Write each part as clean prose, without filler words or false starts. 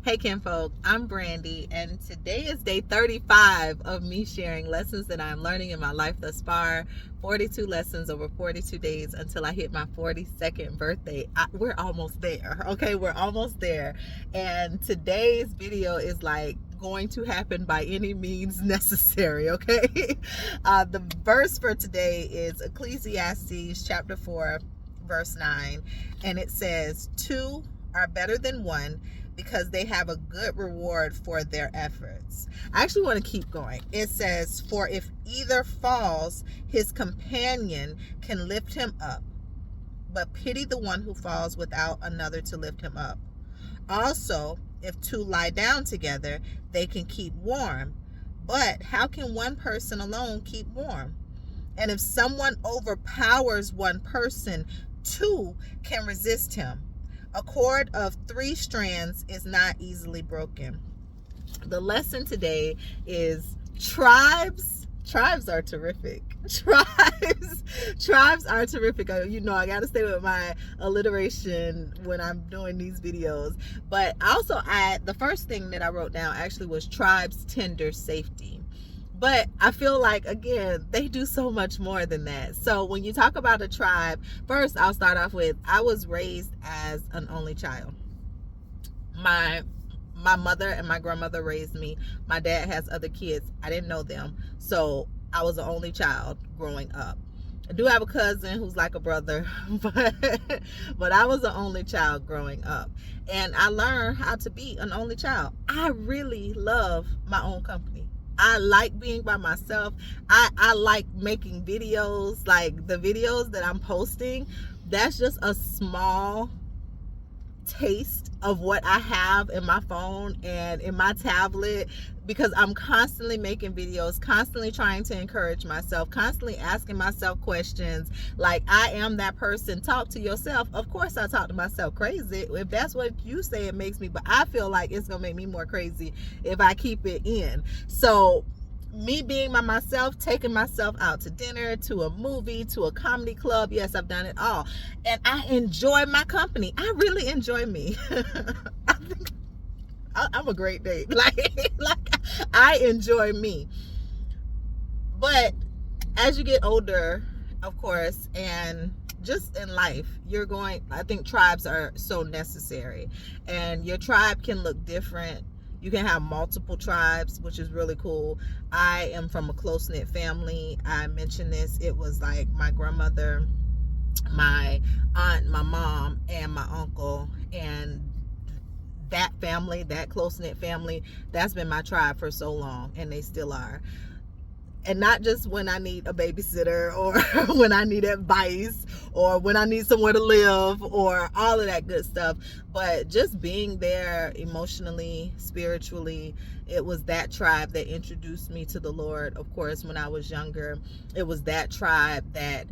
Hey kinfolk, I'm Brandy, and today is day 35 of me sharing lessons that I'm learning in my life thus far. 42 lessons over 42 days until I hit my 42nd birthday. We're almost there, okay? We're almost there. And today's video is like going to happen by any means necessary, okay? The verse for today is Ecclesiastes chapter 4, verse 9, and it says, "Two are better than one, because they have a good reward for their efforts." I actually want to keep going. It says, "For if either falls, his companion can lift him up, but pity the one who falls without another to lift him up. Also, if two lie down together, they can keep warm. But how can one person alone keep warm? And if someone overpowers one person, two can resist him. A cord of 3 strands is not easily broken." The lesson today is tribes. Tribes are terrific. Tribes are terrific. You know, I got to stay with my alliteration when I'm doing these videos. But also, the first thing that I wrote down actually was tribes tender safety. But I feel like, again, they do so much more than that. So when you talk about a tribe, first I'll start off with, I was raised as an only child. My mother and my grandmother raised me. My dad has other kids. I didn't know them. So I was the only child growing up. I do have a cousin who's like a brother, but I was the only child growing up. And I learned how to be an only child. I really love my own company. I like being by myself. I like making videos. Like the videos that I'm posting, that's just a small taste of what I have in my phone and in my tablet, because I'm constantly making videos, constantly trying to encourage myself, constantly asking myself questions. Like, I am that person. Talk to yourself. Of course I talk to myself crazy. If that's what you say, it makes me, but I feel like it's gonna make me more crazy if I keep it in. So me being by myself, taking myself out to dinner, to a movie, to a comedy club, yes, I've done it all, and I enjoy my company. I really enjoy me. I think I'm a great date. Like I enjoy me. But as you get older, of course, and just in life, I think tribes are so necessary, and your tribe can look different. You can have multiple tribes, which is really cool. I am from a close-knit family. I mentioned this. It was like my grandmother, my aunt, my mom, and my uncle, and that family, that close-knit family, that's been my tribe for so long, and they still are. And not just when I need a babysitter, or when I need advice, or when I need somewhere to live, or all of that good stuff, but just being there emotionally, spiritually. It was that tribe that introduced me to the Lord, of course, when I was younger. It was that tribe that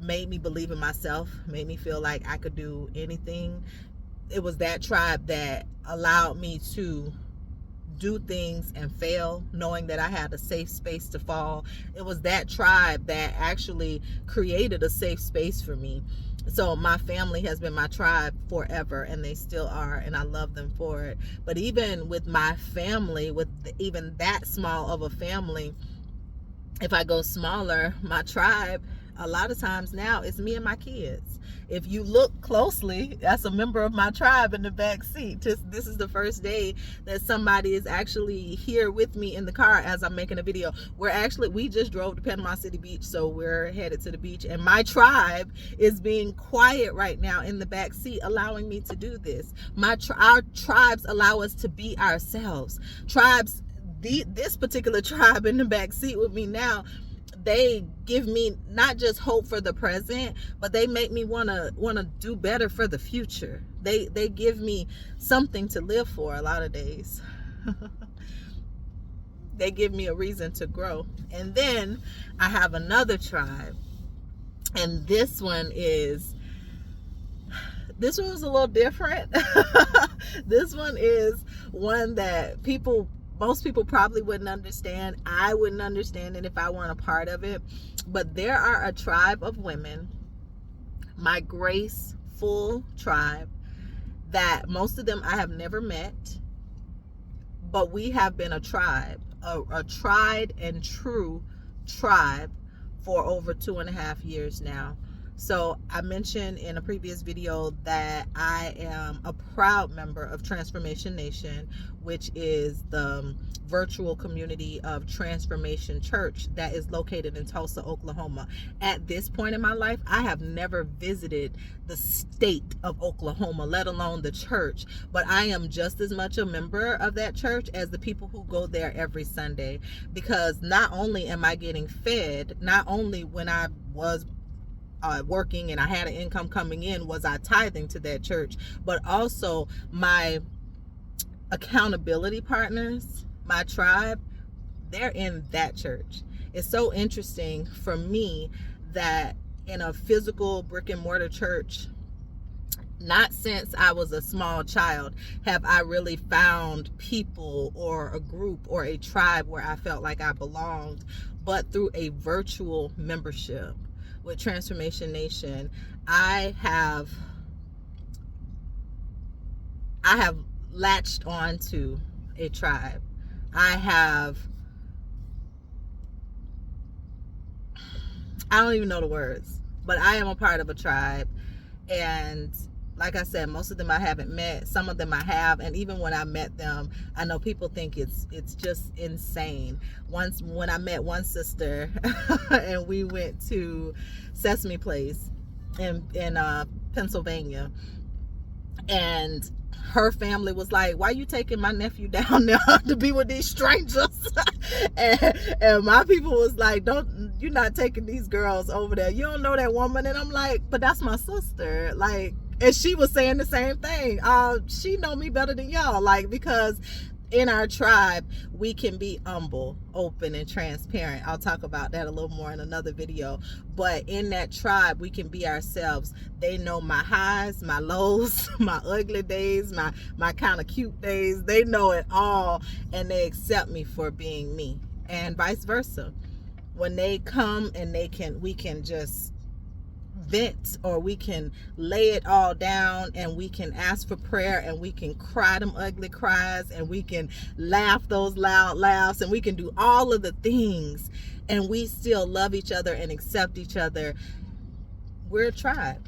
made me believe in myself, made me feel like I could do anything. It was that tribe that allowed me to do things and fail, knowing that I had a safe space to fall. It was that tribe that actually created a safe space for me. So my family has been my tribe forever, and they still are, and I love them for it. But even with my family, with even that small of a family, if I go smaller, my tribe, a lot of times now, it's me and my kids. If you look closely, that's a member of my tribe in the back seat. This is the first day that somebody is actually here with me in the car as I'm making a video. We just drove to Panama City Beach, so we're headed to the beach, and my tribe is being quiet right now in the back seat, allowing me to do this. Our tribes allow us to be ourselves. This particular tribe in the back seat with me now, they give me not just hope for the present, but they make me want to do better for the future. They give me something to live for a lot of days. They give me a reason to grow. And then I have another tribe, and this one was a little different. This one is one that most people probably wouldn't understand. I wouldn't understand it if I weren't a part of it. But there are a tribe of women, my graceful tribe, that most of them I have never met, but we have been a tribe, a tried and true tribe for over 2.5 years now. So I mentioned in a previous video that I am a proud member of Transformation Nation, which is the virtual community of Transformation Church that is located in Tulsa, Oklahoma. At this point in my life, I have never visited the state of Oklahoma, let alone the church, but I am just as much a member of that church as the people who go there every Sunday, because not only am I getting fed, not only when I was working and I had an income coming in was I tithing to that church, but also my accountability partners, my tribe, they're in that church. It's so interesting for me that in a physical brick and mortar church, not since I was a small child have I really found people or a group or a tribe where I felt like I belonged, but through a virtual membership with Transformation Nation, I have latched on to a tribe. I don't even know the words, but I am a part of a tribe. And like I said, most of them I haven't met. Some of them I have, and even when I met them, I know people think it's just insane. Once when I met one sister and we went to Sesame Place in Pennsylvania, and her family was like, why are you taking my nephew down there to be with these strangers? and my people was like, you're not taking these girls over there, you don't know that woman. And I'm like, but that's my sister. Like, and she was saying the same thing. She know me better than y'all, like, because in our tribe we can be humble, open, and transparent. I'll talk about that a little more in another video. But in that tribe we can be ourselves. They know my highs, my lows, my ugly days, my kind of cute days. They know it all, and they accept me for being me, and vice versa. When they come and we can just vent, or we can lay it all down, and we can ask for prayer, and we can cry them ugly cries, and we can laugh those loud laughs, and we can do all of the things, and we still love each other and accept each other. We're a tribe.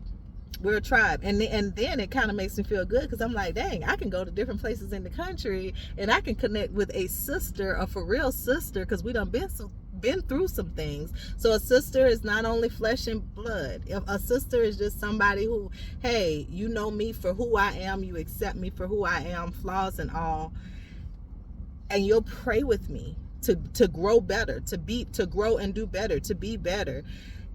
We're a tribe. And then it kind of makes me feel good, because I'm like, dang, I can go to different places in the country and I can connect with a sister, a for real sister, because we done been through some things. So a sister is not only flesh and blood. A sister is just somebody who, hey, you know me for who I am, you accept me for who I am, flaws and all, and you'll pray with me to grow better, to grow and do better, to be better.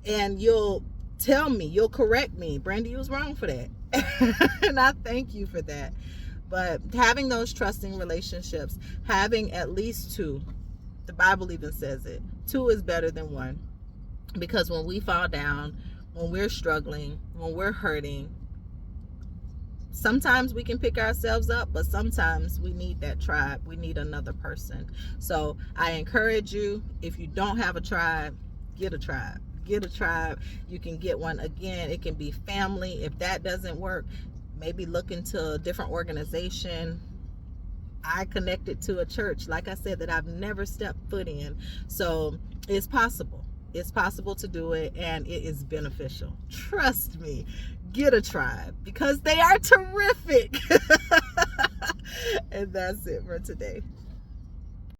And you'll tell me, you'll correct me, Brandy, you was wrong for that. And I thank you for that. But having those trusting relationships, having at least two, the Bible even says it, 2 is better than 1. Because when we fall down, when we're struggling, when we're hurting, sometimes we can pick ourselves up, but sometimes we need that tribe. We need another person. So I encourage you, if you don't have a tribe, get a tribe. Get a tribe. You can get one. Again, it can be family. If that doesn't work, maybe look into a different organization. I connected to a church, like I said, that I've never stepped foot in. So it's possible. It's possible to do it, and it is beneficial. Trust me. Get a tribe, because they are terrific. And that's it for today.